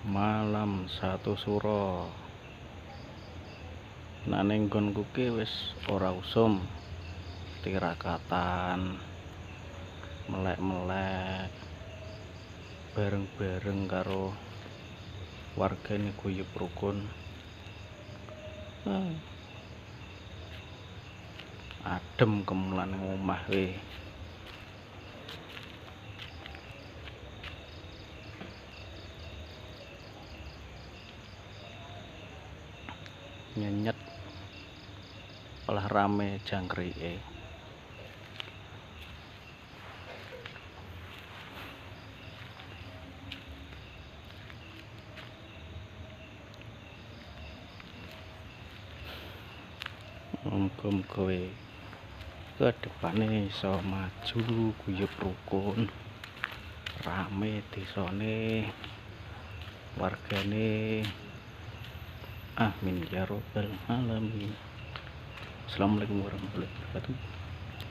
Malam satu suro nek ning nggonku ki wis ora usum, tirakatan, melek-melek bareng-bareng karo wargane guyub rukun. Adem kemulan ning omah we. Nyenyet olah rame jangkrike. Muga-muga we ke depane iso maju guyub rukun, rame desane, wargane. Amin ya robbal alamin. Assalamualaikum warahmatullahi wabarakatuh.